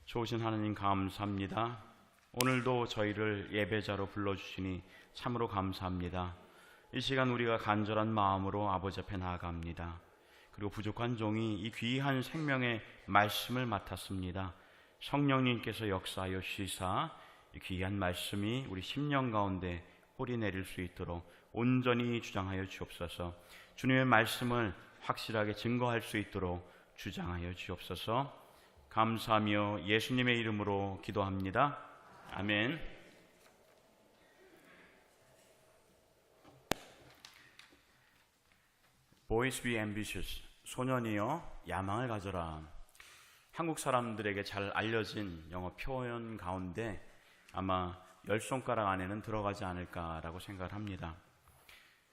좋으신 하나님 감사합니다. 오늘도 저희를 예배자로 불러주시니 참으로 감사합니다. 이 시간 우리가 간절한 마음으로 아버지 앞에 나아갑니다. 그리고 부족한 종이 이 귀한 생명의 말씀을 맡았습니다. 성령님께서 역사하여 주시사 이 귀한 말씀이 우리 심령 가운데 뿌리 내릴 수 있도록 온전히 주장하여 주옵소서. 주님의 말씀을 확실하게 증거할 수 있도록 주장하여 주옵소서. 감사하며 예수님의 이름으로 기도합니다. 아멘. Boys be ambitious. 소년이여 야망을 가져라. 한국 사람들에게 잘 알려진 영어 표현 가운데 아마 10손가락 안에는 들어가지 않을까라고 생각을 합니다.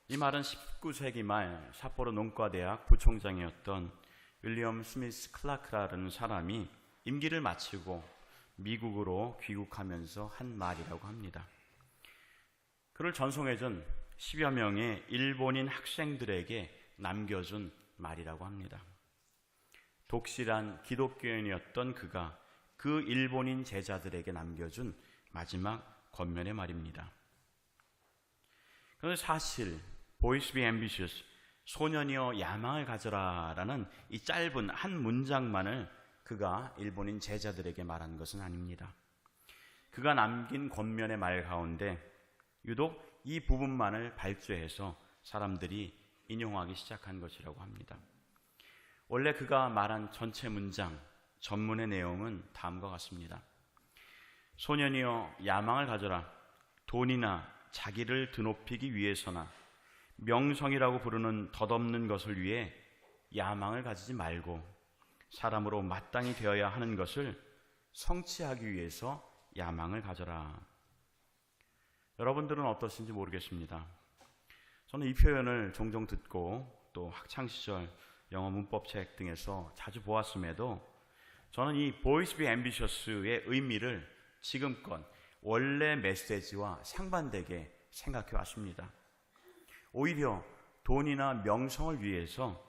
이 말은 19세기 말 삿포로 농과대학 부총장이었던 윌리엄 스미스 클라크라는 사람이 임기를 마치고 미국으로 귀국하면서 한 말이라고 합니다. 그를 전송해준 10여 명의 일본인 학생들에게 남겨준 말이라고 합니다. 독실한 기독교인이었던 그가 그 일본인 제자들에게 남겨준 마지막 권면의 말입니다. 그런데 사실 Boys be ambitious, 소년이여 야망을 가져라 라는 이 짧은 한 문장만을 그가 일본인 제자들에게 말한 것은 아닙니다. 그가 남긴 권면의 말 가운데 유독 이 부분만을 발췌해서 사람들이 인용하기 시작한 것이라고 합니다. 원래 그가 말한 전체 문장, 전문의 내용은 다음과 같습니다. 소년이여 야망을 가져라. 돈이나 자기를 드높이기 위해서나 명성이라고 부르는 덧없는 것을 위해 야망을 가지지 말고 사람으로 마땅히 되어야 하는 것을 성취하기 위해서 야망을 가져라. 여러분들은 어떠신지 모르겠습니다. 저는 이 표현을 종종 듣고 또 학창시절 영어 문법책 등에서 자주 보았음에도 저는 이 Boys be ambitious의 의미를 지금껏 원래 메시지와 상반되게 생각해 왔습니다. 오히려 돈이나 명성을 위해서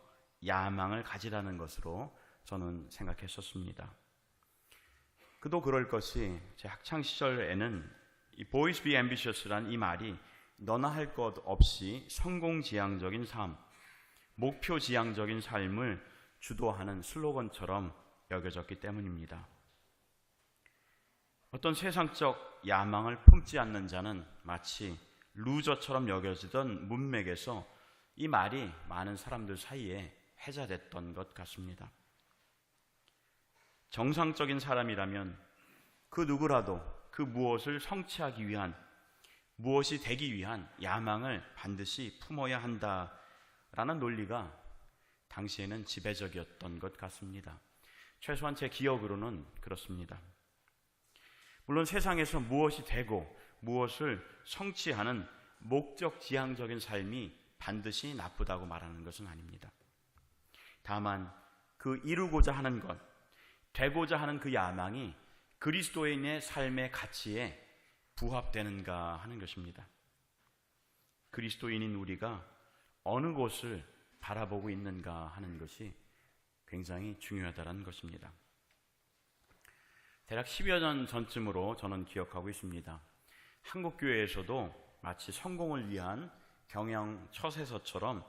야망을 가지라는 것으로 저는 생각했었습니다. 그도 그럴 것이 제 학창시절에는 이 Boys be ambitious란 이 말이 너나 할 것 없이 성공지향적인 삶, 목표지향적인 삶을 주도하는 슬로건처럼 여겨졌기 때문입니다. 어떤 세상적 야망을 품지 않는 자는 마치 루저처럼 여겨지던 문맥에서 이 말이 많은 사람들 사이에 회자됐던 것 같습니다. 정상적인 사람이라면 그 누구라도 그 무엇을 성취하기 위한, 무엇이 되기 위한 야망을 반드시 품어야 한다라는 논리가 당시에는 지배적이었던 것 같습니다. 최소한 제 기억으로는 그렇습니다. 물론 세상에서 무엇이 되고 무엇을 성취하는 목적 지향적인 삶이 반드시 나쁘다고 말하는 것은 아닙니다. 다만 그 이루고자 하는 것, 되고자 하는 그 야망이 그리스도인의 삶의 가치에 부합되는가 하는 것입니다. 그리스도인인 우리가 어느 곳을 바라보고 있는가 하는 것이 굉장히 중요하다는 것입니다. 대략 10여 년 전쯤으로 저는 기억하고 있습니다. 한국교회에서도 마치 성공을 위한 경영 처세서처럼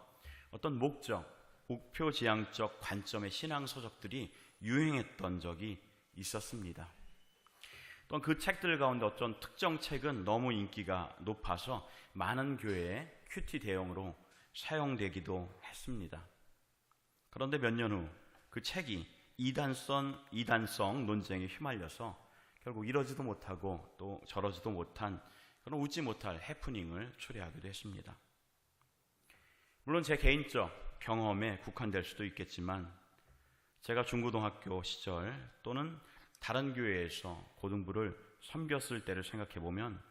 어떤 목표 지향적 관점의 신앙서적들이 유행했던 적이 있었습니다. 또한 그 책들 가운데 어떤 특정 책은 너무 인기가 높아서 많은 교회에 큐티 대용으로 사용되기도 했습니다. 그런데 몇 년 후 그 책이 이단성 논쟁에 휘말려서 결국 이러지도 못하고 또 저러지도 못한 그런 웃지 못할 해프닝을 초래하기도 했습니다. 물론 제 개인적 경험에 국한될 수도 있겠지만 제가 중고등학교 시절 또는 다른 교회에서 고등부를 섬겼을 때를 생각해 보면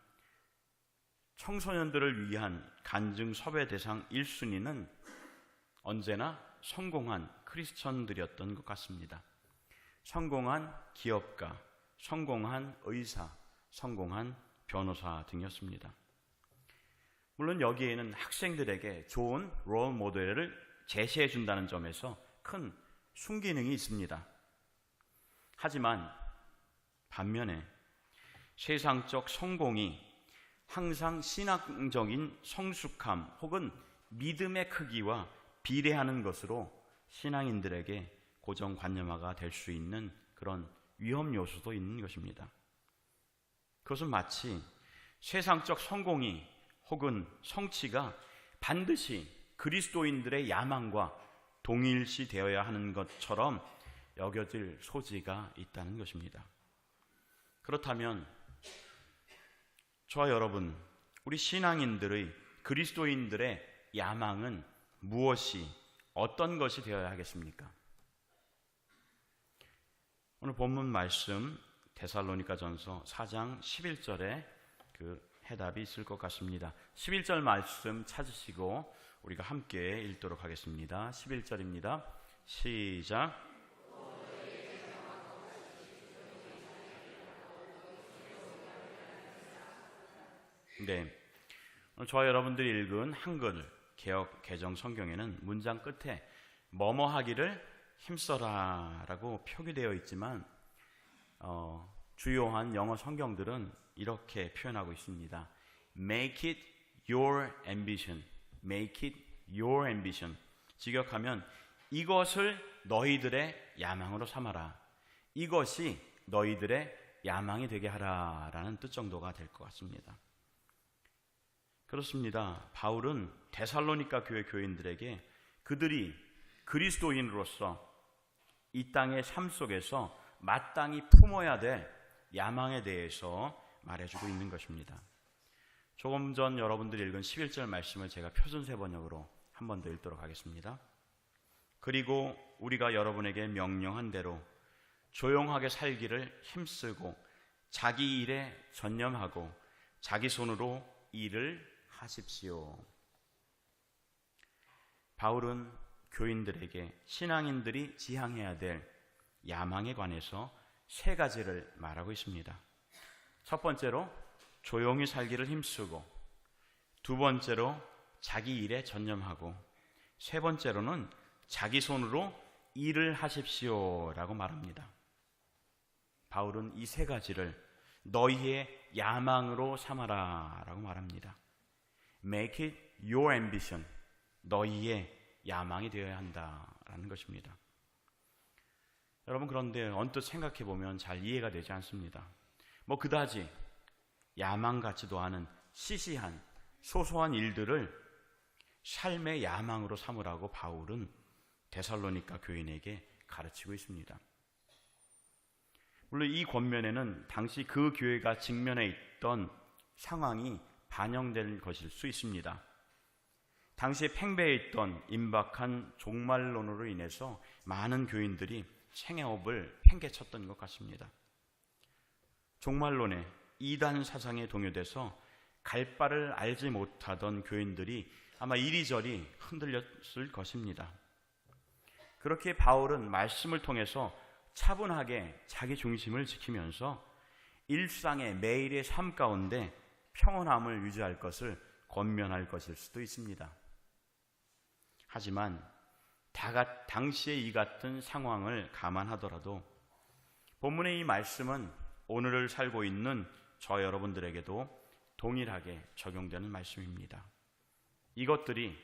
청소년들을 위한 간증 섭외 대상 1순위는 언제나 성공한 크리스천들이었던 것 같습니다. 성공한 기업가, 성공한 의사, 성공한 변호사 등이었습니다. 물론 여기에는 학생들에게 좋은 롤 모델을 제시해 준다는 점에서 큰 순기능이 있습니다. 하지만 반면에 세상적 성공이 항상 신앙적인 성숙함 혹은 믿음의 크기와 비례하는 것으로 신앙인들에게 고정관념화가 될 수 있는 그런 위험 요소도 있는 것입니다. 그것은 마치 세상적 성공이 혹은 성취가 반드시 그리스도인들의 야망과 동일시 되어야 하는 것처럼 여겨질 소지가 있다는 것입니다. 그렇다면 저와 여러분, 우리 신앙인들의, 그리스도인들의 야망은 무엇이, 어떤 것이 되어야 하겠습니까? 오늘 본문 말씀 데살로니가전서 4장 11절에 그 해답이 있을 것 같습니다. 11절 말씀 찾으시고 우리가 함께 읽도록 하겠습니다. 11절입니다. 시작. 네, 오늘 저와 여러분들이 읽은 한글 개역 개정 성경에는 문장 끝에 뭐뭐 하기를 힘써라 라고 표기되어 있지만 주요한 영어 성경들은 이렇게 표현하고 있습니다. Make it your ambition. Make it your ambition. 직역하면 이것을 너희들의 야망으로 삼아라. 이것이 너희들의 야망이 되게 하라 라는 뜻 정도가 될 것 같습니다. 그렇습니다. 바울은 데살로니가 교회 교인들에게 그들이 그리스도인으로서 이 땅의 삶 속에서 마땅히 품어야 될 야망에 대해서 말해주고 있는 것입니다. 조금 전 여러분들이 읽은 11절 말씀을 제가 표준세 번역으로 한 번 더 읽도록 하겠습니다. 그리고 우리가 여러분에게 명령한 대로 조용하게 살기를 힘쓰고 자기 일에 전념하고 자기 손으로 일을 하십시오. 바울은 교인들에게 신앙인들이 지향해야 될 야망에 관해서 세 가지를 말하고 있습니다. 첫 번째로 조용히 살기를 힘쓰고, 두 번째로 자기 일에 전념하고, 세 번째로는 자기 손으로 일을 하십시오 라고 말합니다. 바울은 이 세 가지를 너희의 야망으로 삼아라 라고 말합니다. Make it your ambition. 너희의 야망이 되어야 한다라는 것입니다. 여러분, 그런데 언뜻 생각해 보면 잘 이해가 되지 않습니다. 그다지 야망 같지도 않은 시시한 소소한 일들을 삶의 야망으로 삼으라고 바울은 데살로니가 교인에게 가르치고 있습니다. 물론 이 권면에는 당시 그 교회가 직면해 있던 상황이 반영된 것일 수 있습니다. 당시에 팽배해 있던 임박한 종말론으로 인해서 많은 교인들이 생애업을 팽개쳤던 것 같습니다. 종말론에 이단 사상에 동요돼서 갈 바를 알지 못하던 교인들이 아마 이리저리 흔들렸을 것입니다. 그렇게 바울은 말씀을 통해서 차분하게 자기 중심을 지키면서 일상의 매일의 삶 가운데 평온함을 유지할 것을 권면할 것일 수도 있습니다. 하지만 당시의 이 같은 상황을 감안하더라도 본문의 이 말씀은 오늘을 살고 있는 저 여러분들에게도 동일하게 적용되는 말씀입니다. 이것들이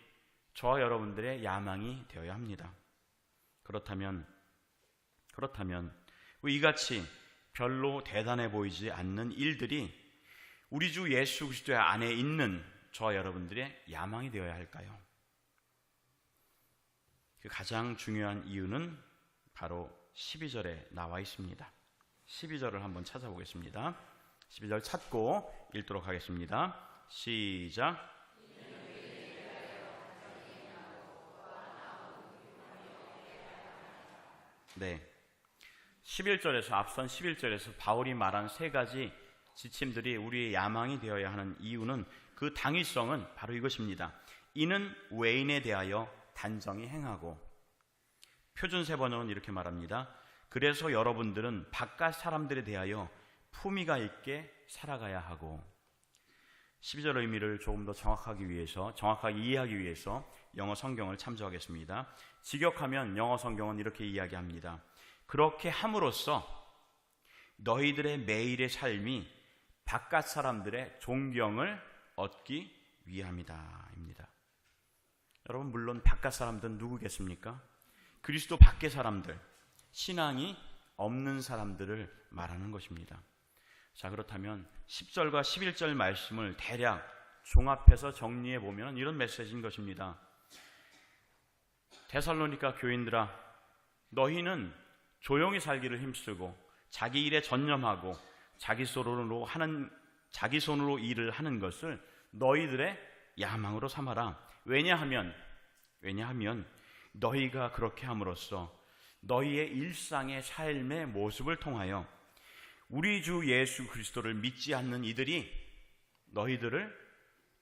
저와 여러분들의 야망이 되어야 합니다. 그렇다면 이같이 별로 대단해 보이지 않는 일들이 우리 주 예수 그리스도 안에 있는 저와 여러분들의 야망이 되어야 할까요? 그 가장 중요한 이유는 바로 12절에 나와 있습니다. 12절을 한번 찾아보겠습니다. 12절 찾고 읽도록 하겠습니다. 시작. 네, 11절에서 앞선 11절에서 바울이 말한 세 가지 지침들이 우리의 야망이 되어야 하는 이유는, 그 당위성은 바로 이것입니다. 이는 외인에 대하여 단정히 행하고, 표준세 번역은 이렇게 말합니다. 그래서 여러분들은 바깥 사람들에 대하여 품위가 있게 살아가야 하고. 12절 의미를 조금 더 정확하게 이해하기 위해서 영어 성경을 참조하겠습니다. 직역하면 영어 성경은 이렇게 이야기합니다. 그렇게 함으로써 너희들의 매일의 삶이 바깥 사람들의 존경을 얻기 위함이다 입니다. 여러분, 물론 바깥 사람들은 누구겠습니까? 그리스도 밖의 사람들, 신앙이 없는 사람들을 말하는 것입니다. 자, 그렇다면 10절과 11절 말씀을 대략 종합해서 정리해 보면 이런 메시지인 것입니다. 데살로니가 교인들아, 너희는 조용히 살기를 힘쓰고 자기 일에 전념하고 자기 손으로 일을 하는 것을 너희들의 야망으로 삼아라. 왜냐하면 너희가 그렇게 함으로써 너희의 일상의 삶의 모습을 통하여 우리 주 예수 그리스도를 믿지 않는 이들이 너희들을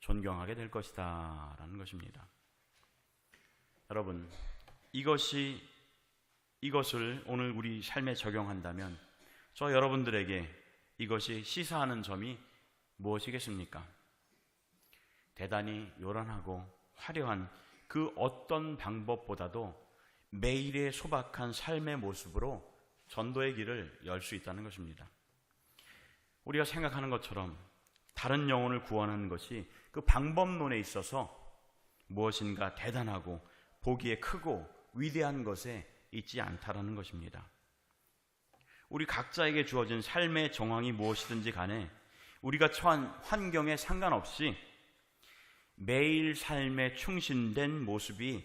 존경하게 될 것이다 라는 것입니다. 여러분, 이것을 오늘 우리 삶에 적용한다면 저 여러분들에게 이것이 시사하는 점이 무엇이겠습니까? 대단히 요란하고 화려한 그 어떤 방법보다도 매일의 소박한 삶의 모습으로 전도의 길을 열 수 있다는 것입니다. 우리가 생각하는 것처럼 다른 영혼을 구원하는 것이 그 방법론에 있어서 무엇인가 대단하고 보기에 크고 위대한 것에 있지 않다라는 것입니다. 우리 각자에게 주어진 삶의 정황이 무엇이든지 간에 우리가 처한 환경에 상관없이 매일 삶에 충실된 모습이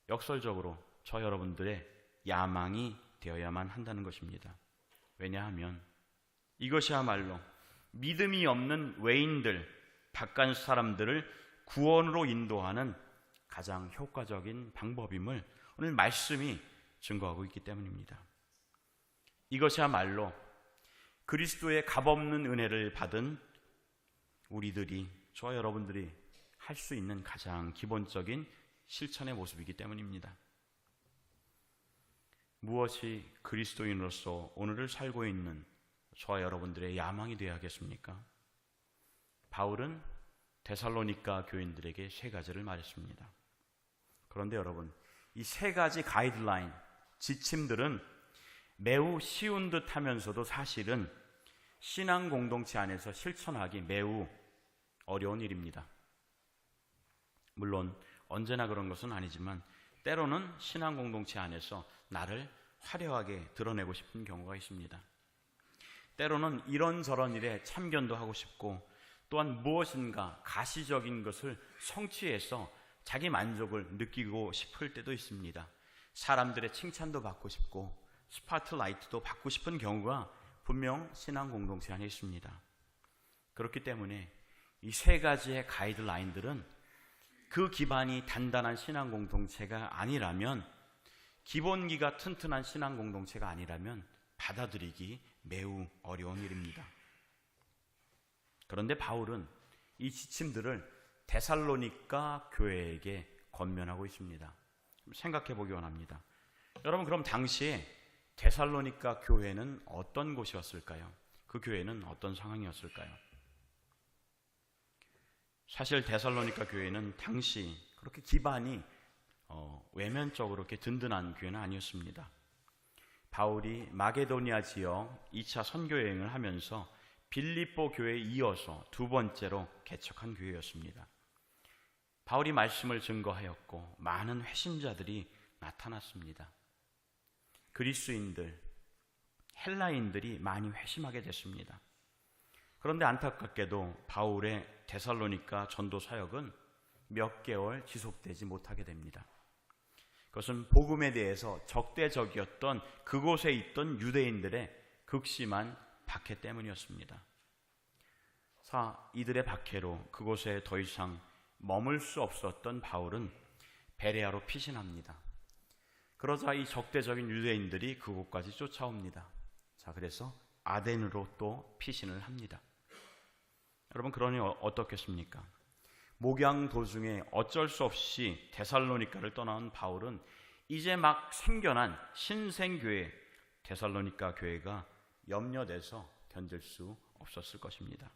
역설적으로 저 여러분들의 야망이 되어야만 한다는 것입니다. 왜냐하면 이것이야말로 믿음이 없는 외인들, 바깥 사람들을 구원으로 인도하는 가장 효과적인 방법임을 오늘 말씀이 증거하고 있기 때문입니다. 이것이야말로 그리스도의 값없는 은혜를 받은 우리들이, 저와 여러분들이 할 수 있는 가장 기본적인 실천의 모습이기 때문입니다. 무엇이 그리스도인으로서 오늘을 살고 있는 저와 여러분들의 야망이 되어야겠습니까? 바울은 데살로니가 교인들에게 세 가지를 말했습니다. 그런데 여러분, 이 세 가지 가이드라인, 지침들은 매우 쉬운 듯 하면서도 사실은 신앙 공동체 안에서 실천하기 매우 어려운 일입니다. 물론 언제나 그런 것은 아니지만 때로는 신앙 공동체 안에서 나를 화려하게 드러내고 싶은 경우가 있습니다. 때로는 이런저런 일에 참견도 하고 싶고 또한 무엇인가 가시적인 것을 성취해서 자기 만족을 느끼고 싶을 때도 있습니다. 사람들의 칭찬도 받고 싶고 스파트라이트도 받고 싶은 경우가 분명 신앙 공동체 안에 있습니다. 그렇기 때문에 이 세 가지의 가이드라인들은 그 기반이 단단한 신앙 공동체가 아니라면, 기본기가 튼튼한 신앙 공동체가 아니라면 받아들이기 매우 어려운 일입니다. 그런데 바울은 이 지침들을 데살로니가 교회에게 권면하고 있습니다. 생각해 보기 원합니다. 여러분, 그럼 당시에 데살로니가 교회는 어떤 곳이었을까요? 그 교회는 어떤 상황이었을까요? 사실 데살로니가 교회는 당시 그렇게 기반이 외면적으로 그렇게 든든한 교회는 아니었습니다. 바울이 마게도니아 지역 2차 선교 여행을 하면서 빌립보 교회에 이어서 두 번째로 개척한 교회였습니다. 바울이 말씀을 증거하였고 많은 회심자들이 나타났습니다. 그리스인들, 헬라인들이 많이 회심하게 됐습니다. 그런데 안타깝게도 바울의 데살로니가 전도 사역은 몇 개월 지속되지 못하게 됩니다. 그것은 복음에 대해서 적대적이었던 그곳에 있던 유대인들의 극심한 박해 때문이었습니다. 이들의 박해로 그곳에 더 이상 머물 수 없었던 바울은 베레아로 피신합니다. 그러자 이 적대적인 유대인들이 그곳까지 쫓아옵니다. 그래서 아덴으로 또 피신을 합니다. 여러분, 그러니 어떻겠습니까? 목양 도중에 어쩔 수 없이 데살로니가를 떠나온 바울은 이제 막 생겨난 신생교회 데살로니가 교회가 염려돼서 견딜 수 없었을 것입니다.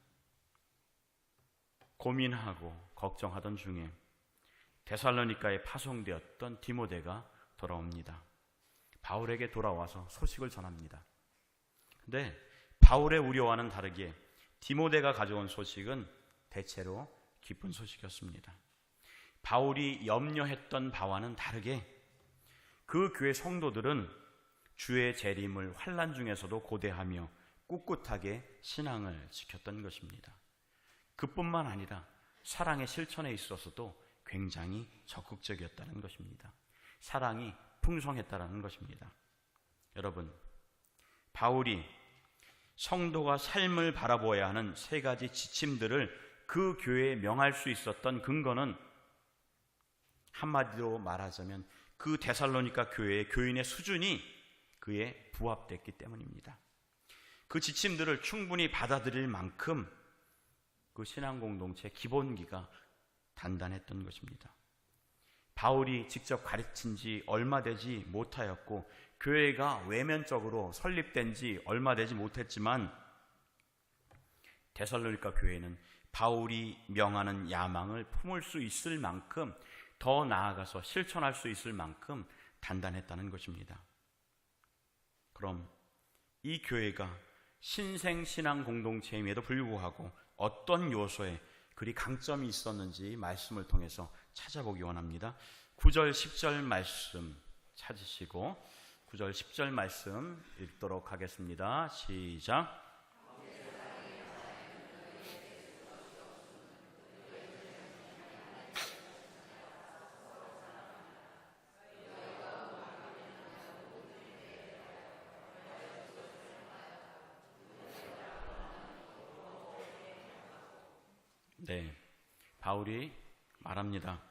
고민하고 걱정하던 중에 데살로니가에 파송되었던 디모데가 돌아옵니다. 바울에게 돌아와서 소식을 전합니다. 근데 바울의 우려와는 다르게 디모데가 가져온 소식은 대체로 기쁜 소식이었습니다. 바울이 염려했던 바와는 다르게 그 교회 성도들은 주의 재림을 환난 중에서도 고대하며 꿋꿋하게 신앙을 지켰던 것입니다. 그뿐만 아니라 사랑의 실천에 있어서도 굉장히 적극적이었다는 것입니다. 사랑이 풍성했다는 것입니다. 여러분, 바울이 성도가 삶을 바라보아야 하는 세 가지 지침들을 그 교회에 명할 수 있었던 근거는 한마디로 말하자면 그 데살로니가 교회의 교인의 수준이 그에 부합됐기 때문입니다. 그 지침들을 충분히 받아들일 만큼 그 신앙 공동체 기본기가 단단했던 것입니다. 바울이 직접 가르친 지 얼마 되지 못하였고 교회가 외면적으로 설립된 지 얼마 되지 못했지만 데살로니가 교회는 바울이 명하는 야망을 품을 수 있을 만큼, 더 나아가서 실천할 수 있을 만큼 단단했다는 것입니다. 그럼 이 교회가 신생신앙 공동체임에도 불구하고 어떤 요소에 그리 강점이 있었는지 말씀을 통해서 찾아보기 원합니다. 9절 10절 말씀 찾으시고 9절 10절 말씀 읽도록 하겠습니다. 시작. 네, 바울이 말합니다.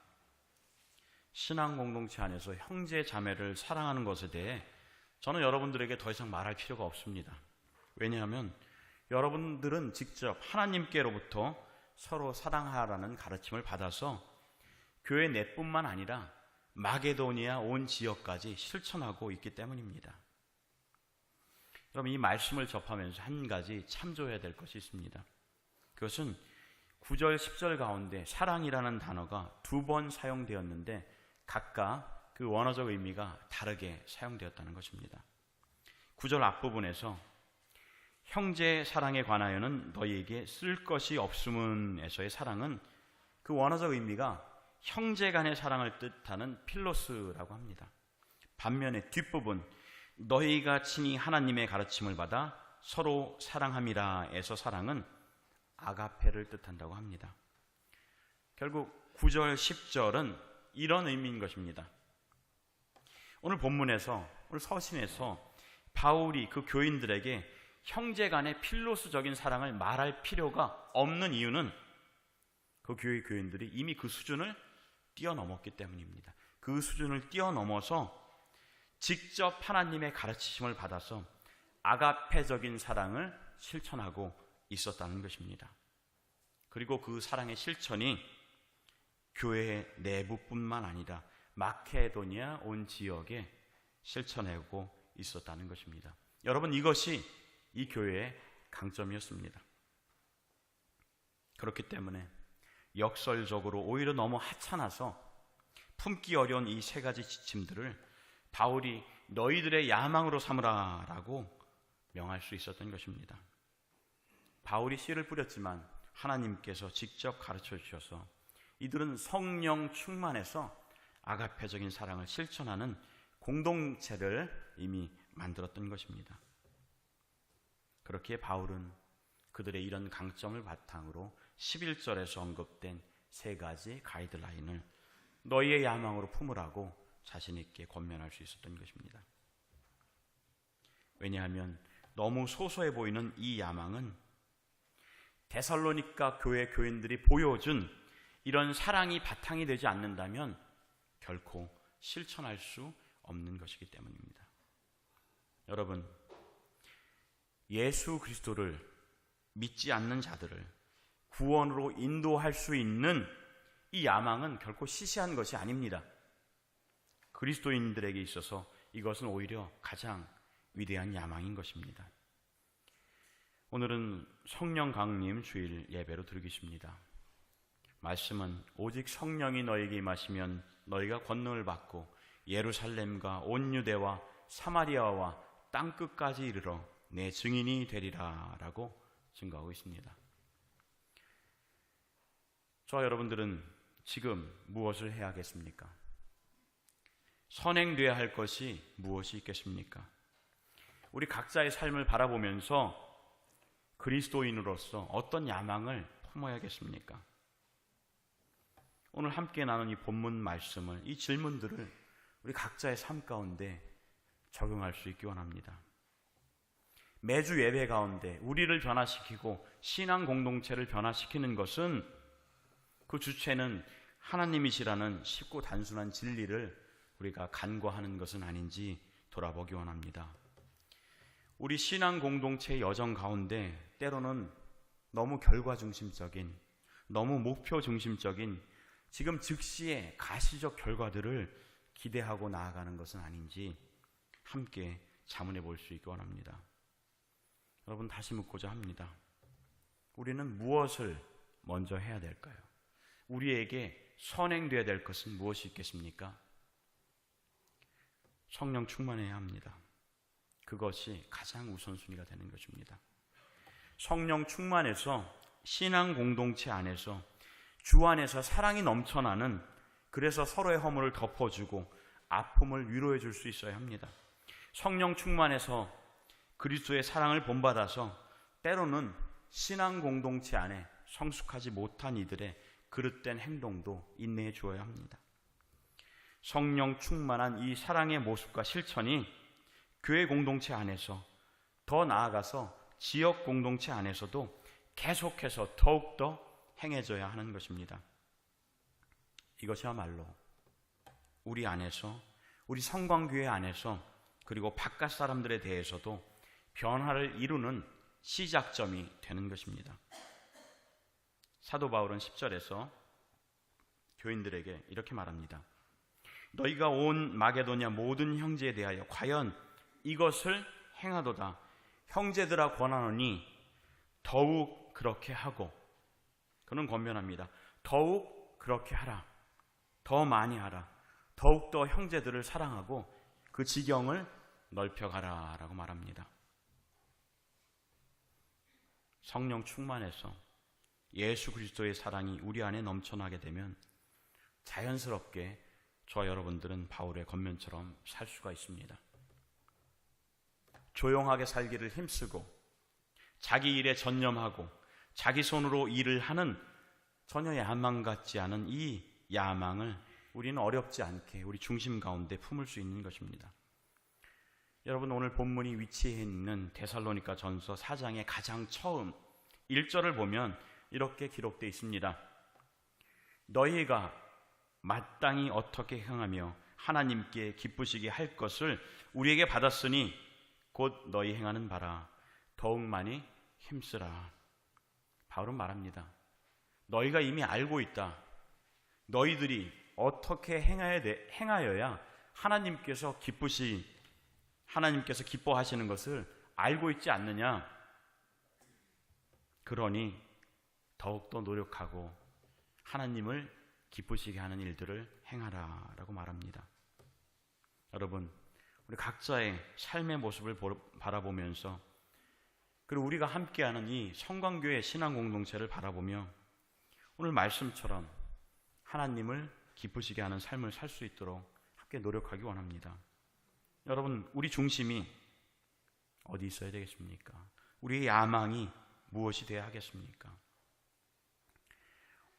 신앙 공동체 안에서 형제 자매를 사랑하는 것에 대해 저는 여러분들에게 더 이상 말할 필요가 없습니다. 왜냐하면 여러분들은 직접 하나님께로부터 서로 사랑하라는 가르침을 받아서 교회 내뿐만 아니라 마게도니아 온 지역까지 실천하고 있기 때문입니다. 여러분, 이 말씀을 접하면서 한 가지 참조해야 될 것이 있습니다. 그것은 9절 10절 가운데 사랑이라는 단어가 2번 사용되었는데 각각 그 원어적 의미가 다르게 사용되었다는 것입니다. 9절 앞부분에서 형제 사랑에 관하여는 너희에게 쓸 것이 없음은에서의 사랑은 그 원어적 의미가 형제 간의 사랑을 뜻하는 필로스라고 합니다. 반면에 뒷부분 너희가 친히 하나님의 가르침을 받아 서로 사랑함이라에서 사랑은 아가페를 뜻한다고 합니다. 결국 9절 10절은 이런 의미인 것입니다. 오늘 본문에서, 오늘 서신에서 바울이 그 교인들에게 형제 간의 필로스적인 사랑을 말할 필요가 없는 이유는 그 교회 교인들이 이미 그 수준을 뛰어넘었기 때문입니다. 그 수준을 뛰어넘어서 직접 하나님의 가르치심을 받아서 아가페적인 사랑을 실천하고 있었다는 것입니다. 그리고 그 사랑의 실천이 교회의 내부뿐만 아니라 마케도니아 온 지역에 실천하고 있었다는 것입니다. 여러분, 이것이 이 교회의 강점이었습니다. 그렇기 때문에 역설적으로 오히려 너무 하찮아서 품기 어려운 이 세 가지 지침들을 바울이 너희들의 야망으로 삼으라라고 명할 수 있었던 것입니다. 바울이 씨를 뿌렸지만 하나님께서 직접 가르쳐 주셔서 이들은 성령 충만해서 아가페적인 사랑을 실천하는 공동체를 이미 만들었던 것입니다. 그렇기에 바울은 그들의 이런 강점을 바탕으로 11절에서 언급된 세 가지 가이드라인을 너희의 야망으로 품으라고 자신 있게 권면할 수 있었던 것입니다. 왜냐하면 너무 소소해 보이는 이 야망은 데살로니가 교회 교인들이 보여준 이런 사랑이 바탕이 되지 않는다면 결코 실천할 수 없는 것이기 때문입니다. 여러분, 예수 그리스도를 믿지 않는 자들을 구원으로 인도할 수 있는 이 야망은 결코 시시한 것이 아닙니다. 그리스도인들에게 있어서 이것은 오히려 가장 위대한 야망인 것입니다. 오늘은 성령 강림 주일 예배로 드리겠습니다. 말씀은 오직 성령이 너에게 임하시면 너희가 권능을 받고 예루살렘과 온 유대와 사마리아와 땅끝까지 이르러 내 증인이 되리라 라고 증거하고 있습니다. 저와 여러분들은 지금 무엇을 해야 하겠습니까? 선행되어야 할 것이 무엇이 있겠습니까? 우리 각자의 삶을 바라보면서 그리스도인으로서 어떤 야망을 품어야겠습니까? 오늘 함께 나눈 이 본문 말씀을, 이 질문들을 우리 각자의 삶 가운데 적용할 수 있기 원합니다. 매주 예배 가운데 우리를 변화시키고 신앙 공동체를 변화시키는 것은 그 주체는 하나님이시라는 쉽고 단순한 진리를 우리가 간과하는 것은 아닌지 돌아보기 원합니다. 우리 신앙 공동체의 여정 가운데 때로는 너무 결과 중심적인, 너무 목표 중심적인 지금 즉시의 가시적 결과들을 기대하고 나아가는 것은 아닌지 함께 자문해 볼 수 있기 원합니다. 여러분, 다시 묻고자 합니다. 우리는 무엇을 먼저 해야 될까요? 우리에게 선행되어야 될 것은 무엇이 있겠습니까? 성령 충만해야 합니다. 그것이 가장 우선순위가 되는 것입니다. 성령 충만해서 신앙 공동체 안에서 주 안에서 사랑이 넘쳐나는, 그래서 서로의 허물을 덮어주고 아픔을 위로해 줄 수 있어야 합니다. 성령 충만해서 그리스도의 사랑을 본받아서 때로는 신앙 공동체 안에 성숙하지 못한 이들의 그릇된 행동도 인내해 주어야 합니다. 성령 충만한 이 사랑의 모습과 실천이 교회 공동체 안에서, 더 나아가서 지역 공동체 안에서도 계속해서 더욱더 행해져야 하는 것입니다. 이것이야말로 우리 안에서, 우리 성광교회 안에서, 그리고 바깥 사람들에 대해서도 변화를 이루는 시작점이 되는 것입니다. 사도 바울은 10절에서 교인들에게 이렇게 말합니다. 너희가 온 마게도냐 모든 형제에 대하여 과연 이것을 행하도다. 형제들아 권하노니 더욱 그렇게 하고, 그는 권면합니다. 더욱 그렇게 하라. 더 많이 하라. 더욱더 형제들을 사랑하고 그 지경을 넓혀가라 라고 말합니다. 성령 충만해서 예수 그리스도의 사랑이 우리 안에 넘쳐나게 되면 자연스럽게 저와 여러분들은 바울의 권면처럼 살 수가 있습니다. 조용하게 살기를 힘쓰고 자기 일에 전념하고 자기 손으로 일을 하는 전혀 야망 같지 않은 이 야망을 우리는 어렵지 않게 우리 중심 가운데 품을 수 있는 것입니다. 여러분, 오늘 본문이 위치해 있는 데살로니가 전서 4장의 가장 처음 1절을 보면 이렇게 기록되어 있습니다. 너희가 마땅히 어떻게 행하며 하나님께 기쁘시게 할 것을 우리에게 받았으니 곧 너희 행하는 바라. 더욱 많이 힘쓰라. 바울은 말합니다. 너희가 이미 알고 있다. 너희들이 어떻게 행하여야 하나님께서 기뻐하시는 것을 알고 있지 않느냐. 그러니 더욱더 노력하고 하나님을 기쁘시게 하는 일들을 행하라 라고 말합니다. 여러분, 우리 각자의 삶의 모습을 바라보면서, 그리고 우리가 함께하는 이 성광교회 신앙 공동체를 바라보며 오늘 말씀처럼 하나님을 기쁘시게 하는 삶을 살 수 있도록 함께 노력하기 원합니다. 여러분, 우리 중심이 어디 있어야 되겠습니까? 우리의 야망이 무엇이 되어야 하겠습니까?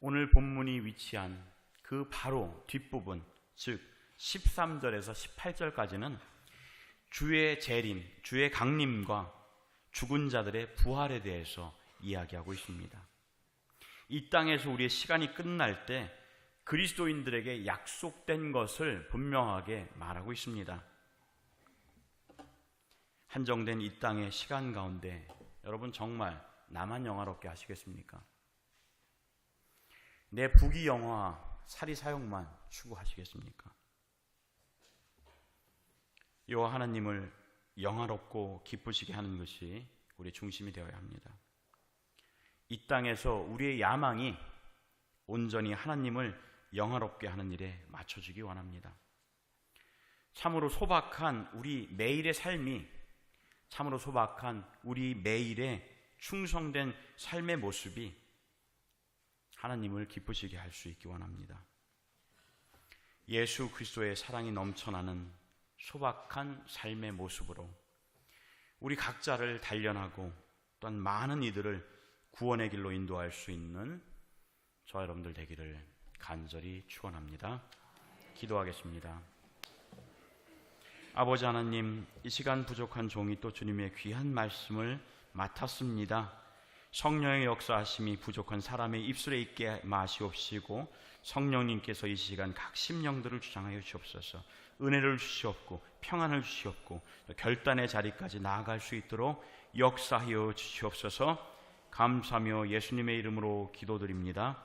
오늘 본문이 위치한 그 바로 뒷부분, 즉 13절에서 18절까지는 주의 재림, 주의 강림과 죽은 자들의 부활에 대해서 이야기하고 있습니다. 이 땅에서 우리의 시간이 끝날 때 그리스도인들에게 약속된 것을 분명하게 말하고 있습니다. 한정된 이 땅의 시간 가운데 여러분, 정말 나만 영화롭게 하시겠습니까? 내 부귀영화, 사리사욕만 추구하시겠습니까? 여호와 하나님을 영화롭고 기쁘시게 하는 것이 우리의 중심이 되어야 합니다. 이 땅에서 우리의 야망이 온전히 하나님을 영화롭게 하는 일에 맞춰주기 원합니다. 참으로 소박한 우리 매일의 삶이 참으로 소박한 우리 매일의 충성된 삶의 모습이 하나님을 기쁘시게 할 수 있기 원합니다. 예수 그리스도의 사랑이 넘쳐나는 소박한 삶의 모습으로 우리 각자를 단련하고 또한 많은 이들을 구원의 길로 인도할 수 있는 저와 여러분들 되기를 간절히 축원합니다. 기도하겠습니다. 아버지 하나님, 이 시간 부족한 종이 또 주님의 귀한 말씀을 맡았습니다. 성령의 역사하심이 부족한 사람의 입술에 있게 마시옵시고 성령님께서 이 시간 각 심령들을 주장하여 주옵소서. 은혜를 주시옵고 평안을 주시옵고 결단의 자리까지 나아갈 수 있도록 역사하여 주시옵소서. 감사하며 예수님의 이름으로 기도드립니다.